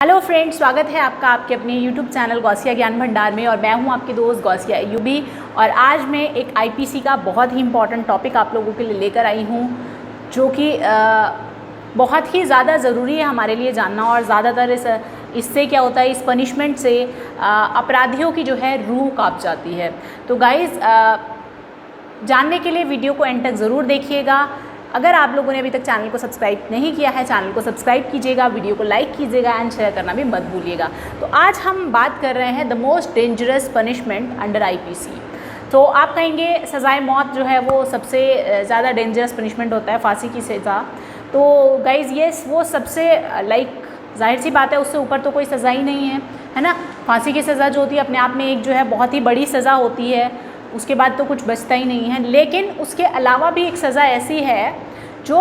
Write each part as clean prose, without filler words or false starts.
Hello friends, स्वागत है आपका आपके अपने यूट्यूब चैनल गौसिया ज्ञान भंडार में। और मैं हूं आपकी दोस्त गौसिया यूबी। और आज मैं एक आईपीसी का बहुत ही इम्पॉर्टेंट टॉपिक आप लोगों के लिए लेकर आई हूं, जो कि बहुत ही ज़्यादा ज़रूरी है हमारे लिए जानना। और ज़्यादातर इससे क्या होता है, इस पनिशमेंट से अपराधियों की जो है रूह काँप जाती है। तो गाइज़, जानने के लिए वीडियो को एंड तक ज़रूर देखिएगा। अगर आप लोगों ने अभी तक चैनल को सब्सक्राइब नहीं किया है, चैनल को सब्सक्राइब कीजिएगा, वीडियो को लाइक कीजिएगा एंड शेयर करना भी मत भूलिएगा। तो आज हम बात कर रहे हैं the most dangerous punishment under IPC. तो आप कहेंगे सज़ाए मौत जो है वो सबसे ज़्यादा डेंजरस पनिशमेंट होता है, फांसी की सज़ा। तो गाइज़ ये वो सबसे जाहिर सी बात है, उससे ऊपर तो कोई सज़ा ही नहीं है ना। फांसी की सज़ा जो होती है अपने आप में एक जो है बहुत ही बड़ी सज़ा होती है, उसके बाद तो कुछ बचता ही नहीं है। लेकिन उसके अलावा भी एक सज़ा ऐसी है जो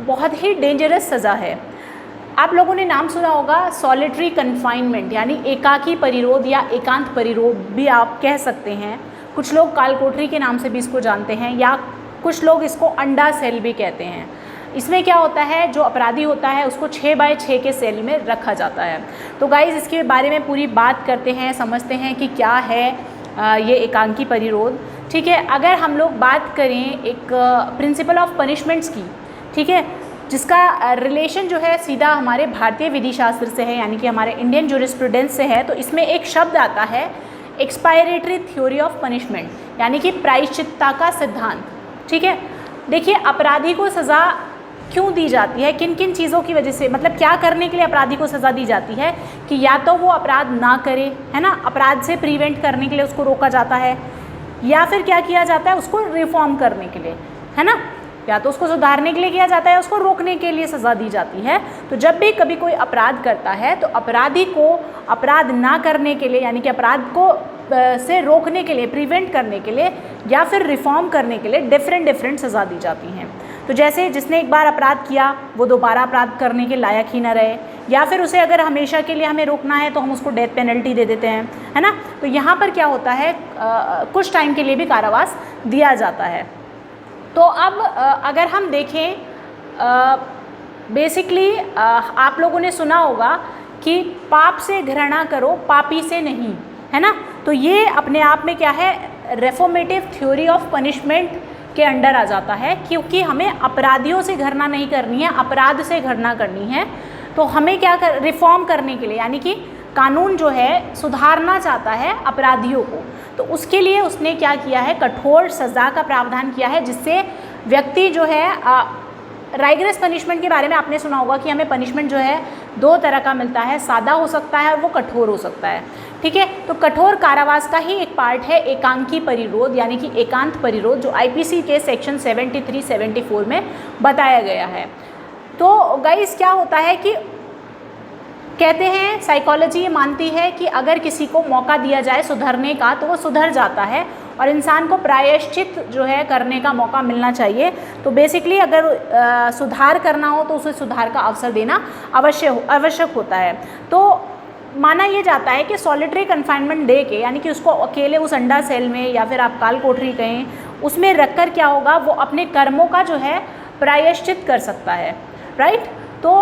बहुत ही डेंजरस सज़ा है। आप लोगों ने नाम सुना होगा सॉलिटरी कन्फाइनमेंट, यानी एकाकी परिरोध या एकांत परिरोध भी आप कह सकते हैं। कुछ लोग काल कोठरी के नाम से भी इसको जानते हैं, या कुछ लोग इसको अंडा सेल भी कहते हैं। इसमें क्या होता है, जो अपराधी होता है उसको 6x6 के सेल में रखा जाता है। तो गाइज़, इसके बारे में पूरी बात करते हैं, समझते हैं कि क्या है ये एकांकी परिरोध। ठीक है, अगर हम लोग बात करें एक प्रिंसिपल ऑफ पनिशमेंट्स की, ठीक है, जिसका रिलेशन जो है सीधा हमारे भारतीय विधि शास्त्र से है, यानी कि हमारे इंडियन जूरिस्प्रूडेंस से है। तो इसमें एक शब्द आता है एक्सपायरेटरी थ्योरी ऑफ पनिशमेंट, यानी कि प्रायश्चित्ता का सिद्धांत। ठीक है, देखिए अपराधी को सज़ा क्यों दी जाती है, किन किन चीज़ों की वजह से, मतलब क्या करने के लिए अपराधी को सज़ा दी जाती है कि या तो वो अपराध ना करे, है ना, अपराध से प्रिवेंट करने के लिए उसको रोका जाता है, या फिर क्या किया जाता है, उसको रिफॉर्म करने के लिए, है ना, या तो उसको सुधारने के लिए किया जाता है, उसको रोकने के लिए सज़ा दी जाती है। तो जब भी कभी कोई अपराध करता है तो अपराधी को अपराध ना करने के लिए, यानी कि अपराध को से रोकने के लिए, प्रिवेंट करने के लिए, या फिर रिफॉर्म करने के लिए डिफरेंट सज़ा दी जाती हैं। तो जैसे जिसने एक बार अपराध किया वो दोबारा अपराध करने के लायक ही ना रहे, या फिर उसे अगर हमेशा के लिए हमें रोकना है तो हम उसको डेथ पेनल्टी दे देते हैं, है ना। तो यहाँ पर क्या होता है, कुछ टाइम के लिए भी कारावास दिया जाता है। तो अब अगर हम देखें, बेसिकली आप लोगों ने सुना होगा कि पाप से घृणा करो, पापी से नहीं, है ना। तो ये अपने आप में क्या है, रेफॉर्मेटिव थ्योरी ऑफ पनिशमेंट के अंडर आ जाता है, क्योंकि हमें अपराधियों से घृणा नहीं करनी है, अपराध से घृणा करनी है। तो हमें क्या रिफॉर्म करने के लिए, यानी कि कानून जो है सुधारना चाहता है अपराधियों को, तो उसके लिए उसने क्या किया है, कठोर सज़ा का प्रावधान किया है, जिससे व्यक्ति जो है राइगरस पनिशमेंट के बारे में आपने सुना होगा कि हमें पनिशमेंट जो है दो तरह का मिलता है, सादा हो सकता है और वो कठोर हो सकता है। ठीक है, तो कठोर कारावास का ही एक पार्ट है एकांकी परिरोध, यानी कि एकांत परिरोध, जो आईपीसी के सेक्शन 73-74 में बताया गया है। तो गाइस, क्या होता है कि कहते हैं, साइकोलॉजी ये मानती है कि अगर किसी को मौका दिया जाए सुधरने का तो वो सुधर जाता है, और इंसान को प्रायश्चित जो है करने का मौका मिलना चाहिए। तो बेसिकली अगर सुधार करना हो तो उसे सुधार का अवसर देना आवश्यक होता है। तो माना ये जाता है कि सॉलिटरी कन्फाइनमेंट दे के, यानी कि उसको अकेले उस अंडा सेल में, या फिर आप काल कोठरी कहें, उसमें रखकर क्या होगा, वो अपने कर्मों का जो है प्रायश्चित कर सकता है, राइट। तो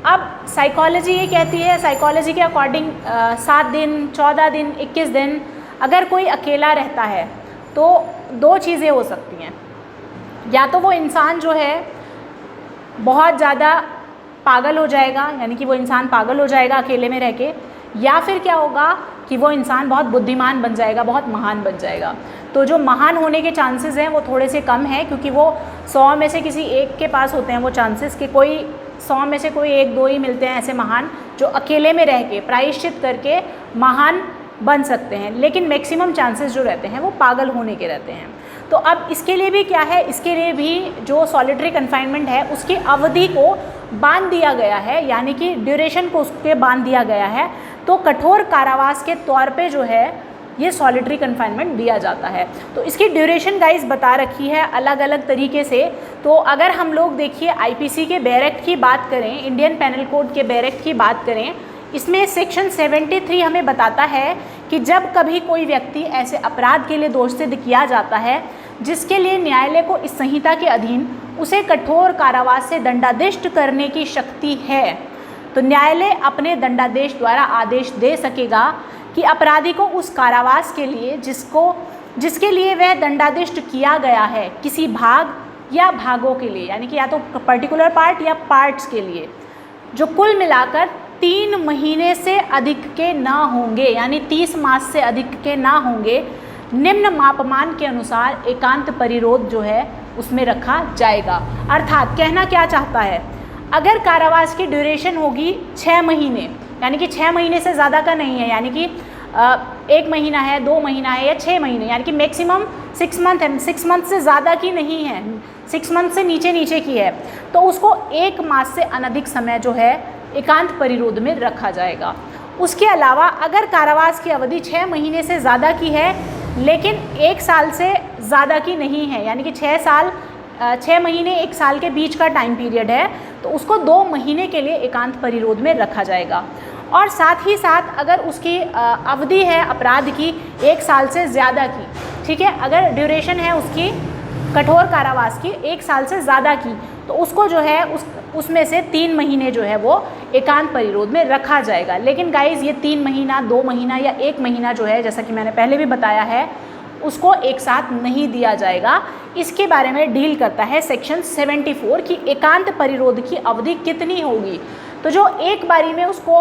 अब साइकोलॉजी ये कहती है, साइकोलॉजी के अकॉर्डिंग 7 दिन, 14 दिन, 21 दिन अगर कोई अकेला रहता है तो दो चीज़ें हो सकती हैं, या तो वो इंसान जो है बहुत ज़्यादा पागल हो जाएगा, यानी कि वो इंसान पागल हो जाएगा अकेले में रह के, या फिर क्या होगा कि वो इंसान बहुत बुद्धिमान बन जाएगा, बहुत महान बन जाएगा। तो जो महान होने के चांसेस हैं वो थोड़े से कम हैं, क्योंकि वो 100 में से किसी एक के पास होते हैं वो चांसेस, कि कोई 100 में से कोई 1-2 ही मिलते हैं ऐसे महान जो अकेले में रह के प्रायश्चित करके महान बन सकते हैं। लेकिन मैक्सिमम चांसेस जो रहते हैं वो पागल होने के रहते हैं। तो अब इसके लिए भी क्या है, इसके लिए भी जो सॉलिटरी कन्फाइनमेंट है उसकी अवधि को बांध दिया गया है, यानी कि ड्यूरेशन को उसके बांध दिया गया है। तो कठोर कारावास के तौर पे जो है ये सॉलिटरी कन्फाइनमेंट दिया जाता है। तो इसकी ड्यूरेशन गाइस बता रखी है अलग अलग तरीके से। तो अगर हम लोग देखिए आईपीसी के बेर एक्ट की बात करें, इंडियन पेनल कोड के बेर एक्ट की बात करें, इसमें सेक्शन 73 हमें बताता है कि जब कभी कोई व्यक्ति ऐसे अपराध के लिए दोषसिद्ध किया जाता है जिसके लिए न्यायालय को इस संहिता के अधीन उसे कठोर कारावास से दंडादिष्ट करने की शक्ति है, तो न्यायालय अपने दंडादेश द्वारा आदेश दे सकेगा कि अपराधी को उस कारावास के लिए जिसके लिए वह दंडादिष्ट किया गया है, किसी भाग या भागों के लिए, यानी कि या तो पर्टिकुलर पार्ट या पार्ट्स के लिए, जो कुल मिलाकर 3 महीने से अधिक के ना होंगे, यानी 30 मास से अधिक के ना होंगे, निम्न मापमान के अनुसार एकांत परिरोध जो है उसमें रखा जाएगा। अर्थात कहना क्या चाहता है, अगर कारावास की ड्यूरेशन होगी 6 महीने, यानी कि 6 महीने से ज़्यादा का नहीं है, यानी कि 1 महीना है, 2 महीना है या 6 महीने, यानी कि मैक्सिमम 6 मंथ है, 6 मंथ से ज़्यादा की नहीं है, 6 मंथ से नीचे की है, तो उसको 1 मास से अनधिक समय जो है एकांत परिरोध में रखा जाएगा। उसके अलावा अगर कारावास की अवधि 6 महीने से ज़्यादा की है लेकिन 1 साल से ज़्यादा की नहीं है, यानी कि 6 महीने 1 साल के बीच का टाइम पीरियड है, तो उसको 2 महीने के लिए एकांत परिरोध में रखा जाएगा। और साथ ही साथ अगर उसकी अवधि है अपराध की 1 साल से ज़्यादा की, ठीक है, अगर ड्यूरेशन है उसकी कठोर कारावास की 1 साल से ज़्यादा की, तो उसको जो है उसमें से 3 महीने जो है वो एकांत परिरोध में रखा जाएगा। लेकिन गाइज़ ये 3 महीना, 2 महीना या 1 महीना जो है, जैसा कि मैंने पहले भी बताया है, उसको एक साथ नहीं दिया जाएगा। इसके बारे में डील करता है सेक्शन 74 कि एकांत परिरोध की अवधि कितनी होगी। तो जो एक बारी में उसको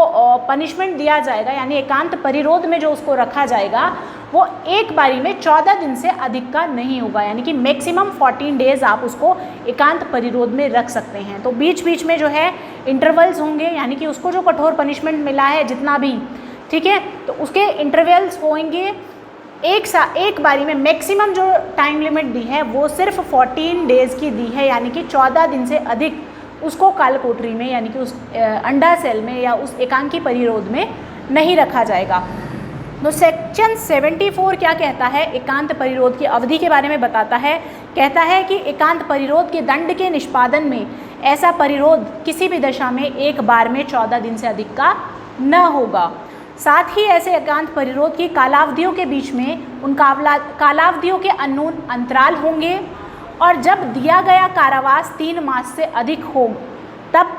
पनिशमेंट दिया जाएगा, यानी एकांत परिरोध में जो उसको रखा जाएगा, वो एक बारी में 14 दिन से अधिक का नहीं होगा, यानी कि मैक्सिमम 14 डेज़ आप उसको एकांत परिरोध में रख सकते हैं। तो बीच बीच में जो है इंटरवल्स होंगे, यानी कि उसको जो कठोर पनिशमेंट मिला है जितना भी, ठीक है, तो उसके इंटरवल्स होंगे। एक बारी में मैक्सिमम जो टाइम लिमिट दी है वो सिर्फ 14 डेज़ की दी है, यानी कि 14 दिन से अधिक उसको काल कोठरी में, यानी कि उस अंडा सेल में या उस एकांकी परिरोध में नहीं रखा जाएगा। तो सेक्शन 74 क्या कहता है, एकांत परिरोध की अवधि के बारे में बताता है। कहता है कि एकांत परिरोध के दंड के निष्पादन में ऐसा परिरोध किसी भी दशा में एक बार में 14 दिन से अधिक का न होगा। साथ ही ऐसे एकांत परिरोध की कालावधियों के बीच में उन कालावधियों के अनून अंतराल होंगे, और जब दिया गया कारावास 3 मास से अधिक हो, तब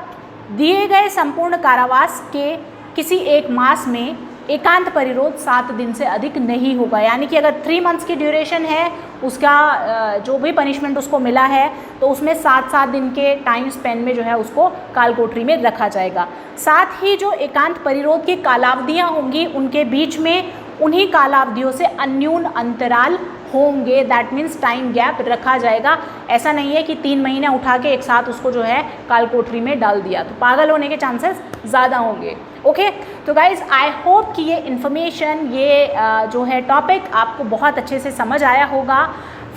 दिए गए संपूर्ण कारावास के किसी एक मास में एकांत परिरोध 7 दिन से अधिक नहीं होगा। यानी कि अगर 3 मंथ्स की ड्यूरेशन है, उसका जो भी पनिशमेंट उसको मिला है, तो उसमें 7 दिन के टाइम स्पेन में जो है उसको काल कोठरी में रखा जाएगा। साथ ही जो एकांत परिरोध की कालावधियाँ होंगी, उनके बीच में उन्हीं कालावधियों से अन्यून अंतराल होंगे, दैट मीन्स टाइम गैप रखा जाएगा। ऐसा नहीं है कि 3 महीने उठा के एक साथ उसको जो है काल कोठरी में डाल दिया, तो पागल होने के चांसेस ज़्यादा होंगे। ओके, तो गाइज़ आई होप कि ये इन्फॉर्मेशन, ये जो है टॉपिक आपको बहुत अच्छे से समझ आया होगा।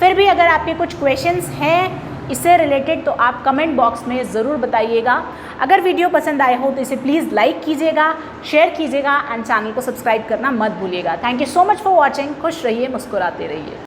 फिर भी अगर आपके कुछ क्वेश्चंस हैं इससे रिलेटेड तो आप कमेंट बॉक्स में ज़रूर बताइएगा। अगर वीडियो पसंद आए हो तो इसे प्लीज़ लाइक कीजिएगा, शेयर कीजिएगा एंड चैनल को सब्सक्राइब करना मत भूलिएगा। Thank you so much for watching. खुश रहिए, मुस्कुराते रहिए।